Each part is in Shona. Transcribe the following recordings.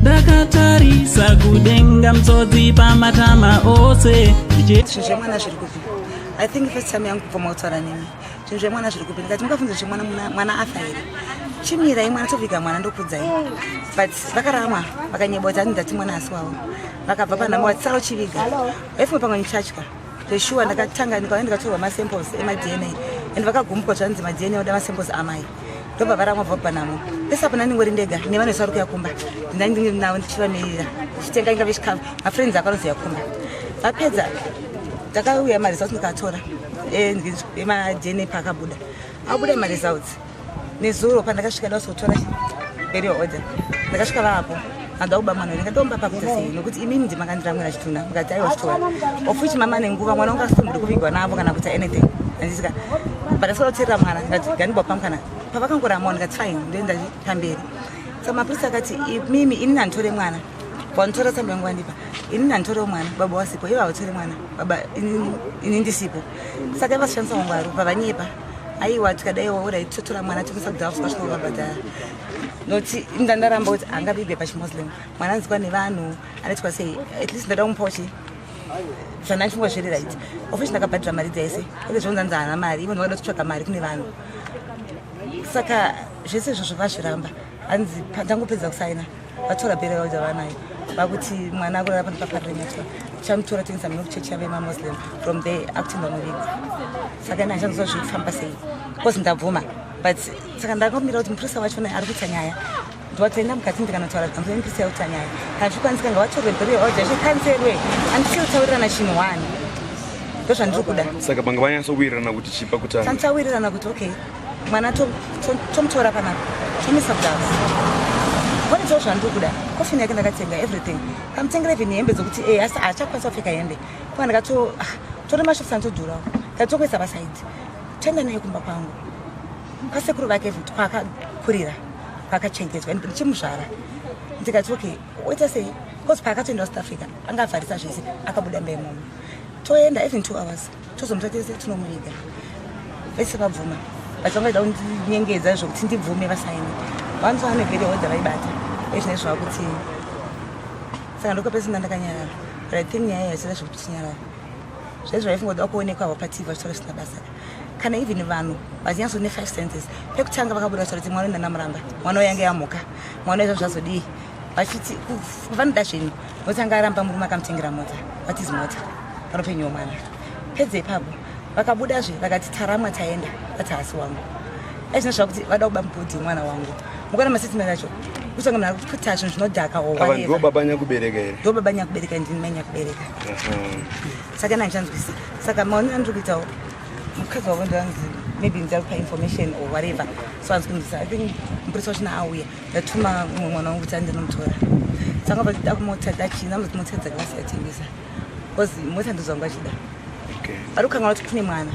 Dakatarisa kudenga mtsotsi pamatama ose. Mwana zvirikupi. I think first time yangu kumotora nini. Mwana zvirikupi. Ndikati mukafunza mwana afaira. Chimira imwana tofika mwana ndokudzai. But vakarama vakanyebodza ndati mwana asiwawo. Vakabva panhamo vatsaro chiviga. Vaifumba pamwe nichachka. Zveshuwa ndakatanga ndikatorwa masamples ema-DNA. And vakagumbuka zvanzi ma-DNA oda masamples amai. Ndobva varama bva panhamo. Pesa pana ndingori ndega nevanoisa uri kuyakumba. Ndinavo ndichivamirira. Ndichitenga inga vechikafu. Mafriends akanoziya kumba. Vapedza ndakauya maresults ndikatora ema-DNA paakabuda. Abuda maresults. Nezuro pandakasvika ndazotora burial order. Ndakasvika vapo. Ndauba mwana ndikatomba pakuita sei nokuti imini ndimakandiramwira chituna mukati aiwa chitora ofuchi mama nenguva mwana wanga asitomboda kuvigwa navo kana kuita anything andisika ndakasvika kuteerera mwana ndikati gandiba pamukana pavakangoramawo ndikati fine ndoenda pamberi saka mapurisa akati mimi ini nanditore mwana wanotora tsamba yangu wandipa ini nanditorewo mwana baba wasipo ivo havotore mwana baba ini ndisipo saka ivasishandisa wangwaro vavanyepa aiwa tikadaiwa orai totora mwana tikuisa kudhafuswa chinovabhadhara noti ndandaramba kuti angabibwe pachimuslim mwana anzikwa nevanhu anoitwa sei at least ndada kumupachi zvandandifungwa zviri right ofishi ndakabhadhira mari dzaise ende zvonzanzi hana mari ivo ndovada kutsvaga mari kune vanhu saka zvese izvozvo vazviramba hanzi ndangopedza kusaina vatora bere yauda vanayo vakuti mwana akurara pano paparliamentwa chamutora tengesa mino kuchechi yave mamuslim from there akutinda muvigwa saka ina handichanzwa zviri kufamba sei kozi ndabvuma but saka ndangomira kuti mupurisa wachona ari kuita nyaya ndwataenda mukati ndikanotaura kuti mupurisa yakuita nyaya kana zvikwanisa nga vatorwe burial order zvikanzerwe handisi kutaurirana chinhu wani ndo zvandiri kuda saka panga vanyatsowirirana kuti chipa kutanga tantawirirana kuti okay mwana tomutora panapa tomisa kudhava kone choo zvandiri kuda kofini yake ndakatenga everything kamutengera even hembe dzokuti asi achakwanisa kupfeka hembe pa ndikatore mashofisi anotodhurawo ndatokuisa pasaidi toenda naye kumba kwangu kwasekuru vake kwakakurira kwakachengetwa ndichimuzvara ndikati okay oita sei kozi paakatoenda South Africa angavharisa zvese akabuda mba imomo toenda even 2 hours tozomutatese tinomuviga vese vabvuma vachivangada kundinyengedza zvokuti ndibvume vasaini vanzwa nebheri odha vaibata ezvinai zvakuti saka ndokapesina ndakanyarara but I think nyaya yasira zvokuti tinyarara zvezvo vaifungoda kuonekwa vapativ vachitora zvisina basa kana even vanhu vazinyaso ne 5 sentences pekutanga vakabuda kuti mwana uenda namuramba mwana uyange yamuka mwana izvo zvazodii vachiti vanoda zvinhu votanga aramba murume akamutengera mota vatizi mota vanopenyiwa mwana pedze ipapo vakabudazve vakati taramwa taenda vati hasi wangu ezvino zvakuti vada kuba mubhodhi mwana wangu mukona masitime acho kutanga mna kuita zvinhu zvinodhaka ava ndo baba nyakubereka here ndo baba nyakubereka ndini mai nyakubereka saka nanchanzwisi saka maoni andiri kuitawo mukadzi wavo ndanzi maybe ndari kupa information or whatever so hanzi kundisa I think mupurisa wachina auya ndatuma mumwe mwana wangu kuti andinomutora saka vachida kumota dachina muzoti mota dzakavasiyatengesa because mota ndozvangu vachida vari kukanga kuti kune mwana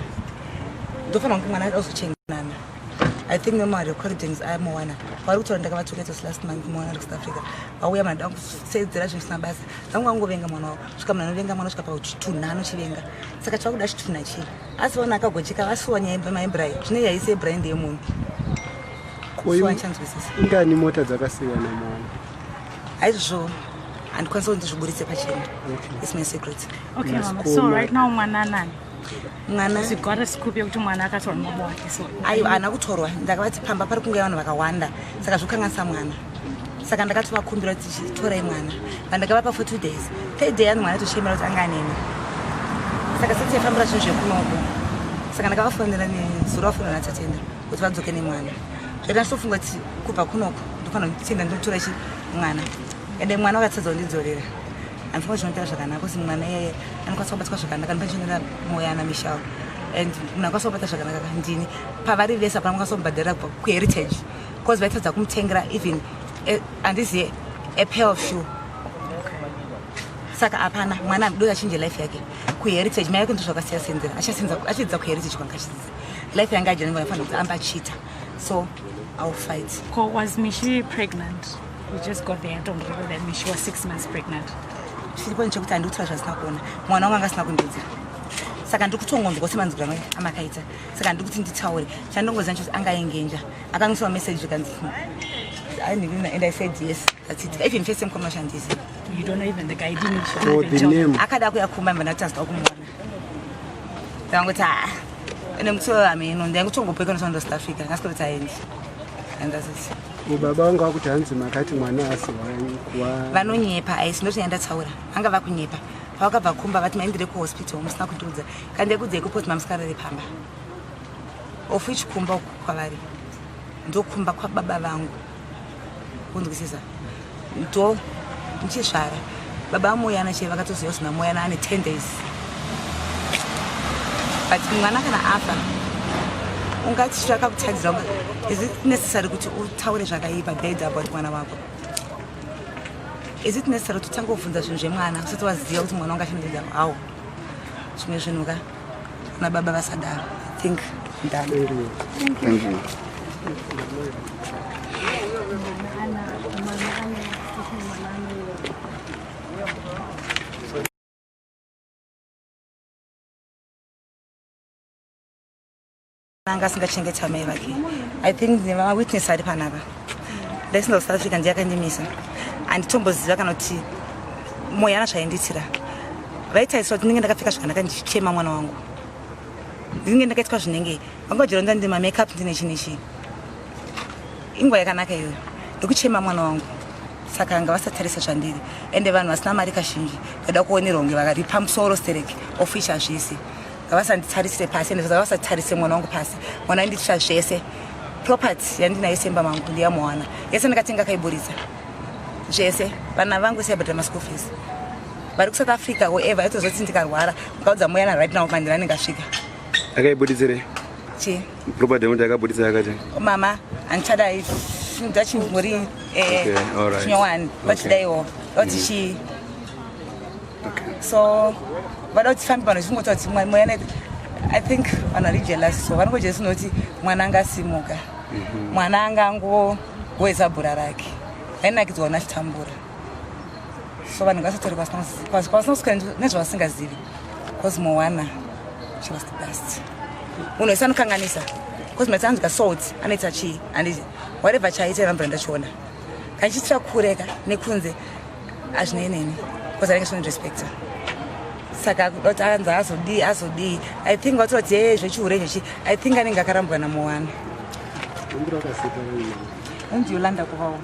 ndofanira kuti mwana azochenganana I think normal recordings are Moana vari kutora ndakavatoketos last month Moana ari South Africa vauya mana ndangu kusedzera zvinhu zvisina basa ndangu vangovenga mwana wavo svika muna anovenga mwana svika pachitunha anochivenga saka chavakuda chitunha chii asi vana akagocheka vasuwa nyaya maembrai zvine yaise ebrain yemunhu soanchanzwisisa ingani mota dzakasiyana mwana aizvozvo handikwanisa kuti ndizviburitse pachena is my secret okay mama so right now mwana nani mwana zigwara sikupi yekuti mwana akatorwa mababa wake so aiwa haana kutorwa ndakavati pamba pari kunge vanhu vakawanda saka zvokanganisa mwana saka ndakati vakumbira kuti chitorai mwana vandakavapa for 2 days 3rd day ano mwana tochemera kuti anga aneni saka sati yafambira zvinhu zvekunoko saka ndakavafonera nezuro vafonera natatenda kuti vadzoke nemwana zveta nditofunga kuti kubva kunoko ndofanira kutienda ndotora mwana ende mwana wakatsadza kundidzorera handifungwa zvinotera zvakanaka kuti mwana iyeye anokwanisa kubatwa zvakanaka ndipachinera Moana Michelle and munhu akwanisa kubata zvakanaka ndini pavari vese apana mukwanisa kumubhadharira kuheritage because vaitadza kumutengera even handiziye a pair of shoe saka apana mwana ndo achinje life yake kuheritage mai yake ndo zvakasiya senzera achidza kuheritage kwanga achidzidza life yange ajana ngofanira kuti amba achita so I'll fight. Was Mishi pregnant? We just got there. I don't remember that Mishi was 6 months pregnant. Chiripo nchekuti handikutora zvasina kuona mwana wangu angasina kundidzira saka ndikutongo ndikosemanzira amakaita saka ndikuti nditaure chandongoziva ncho angaengenja akangiswa message kanzi and I said yes, that's it. Even first time commercialism. You don't know even the guy didn't show So the the job. name. Akada kuyakhumba mna thansi ukumona. Dangothi enemtho yami ndenguthongo bhekana sondo South Africa ngasikho end. And that's it. Ubaba wanga ukuthi hanzima kathi mwana asiwa vanonyepa aisinothi ndatsaura anga vakunyepa vakabva kumba vati maendere ku hospital musina kududza kandi kudze ku post mamskarare pamba of which kumba kwavari ndokumba kwa baba vangu kundikisiza ndo nchishara baba Moana che vakatoziva sina Moana ane 10 days but mwana kana afa ungati chaka kutadzira is it necessary kuti utaure zvakaipa bad about mwana wako is it necessary kuti tangobvunza zvinhu zvemwana usati waziva kuti mwana ungashandira hawo zvimwe zvinhu ka na baba vasadaro I think ndani Thank you. nanga singachengeta mai vake I think the witness ari panapa ndaisinda South Africa ndiyakandimisa anditomboziva kana kuti Moana zvainditira vaitaiswa kuti ndinge ndakapfeka zvakanaka ndichema mwana wangu ndinge ndakaitwa zvinenge vangojeronda ndima makeup ndine chinichi ingwa yakanaka iyo ndikuchema mwana wangu saka anga vasatarisa zvandiri ende vanhu vasina mari kazhinji vada kuoneronge vakaripa musoro stereki ofisha zvese ngavasanditarisire pasi ende vasatarise mwana wangu pasi mwana nditira zvese property yandinayo semba mangu ndiya Moana yese ndakatenga kaiburitsa zvese vana vangu sebhadhara school fees vari ku South Africa whoever yatozoti ndikarwara ngaudza Moana right now mandira ningasvika Akaibuditsire. chi Property yemu yakabuditsa yakati. mama anchadai ndachimuri all right. chinyowani vachidaiwo oti chi so vada kuti fambi pano zvingota kuti Moana I think vanhu vari jealous so vanongojesu noti mwana angasimuka mwana angangoweza bhura rake ainakidzwa una chitambura so vanhu ngavasatori kwasinosvika nezvavasingazivi because Moana she was the best munhu wese anokanganisa because matsanzika salt anoita chii handiti whatever chaita vambura ndachiona kandichitira kureka nekunze hazvineineni because anenge sonirespecta saka kuti anzi azodii I think watoti zvechihure zvechi I think anenge akarambwa naMoana ndiyolanda kuvawo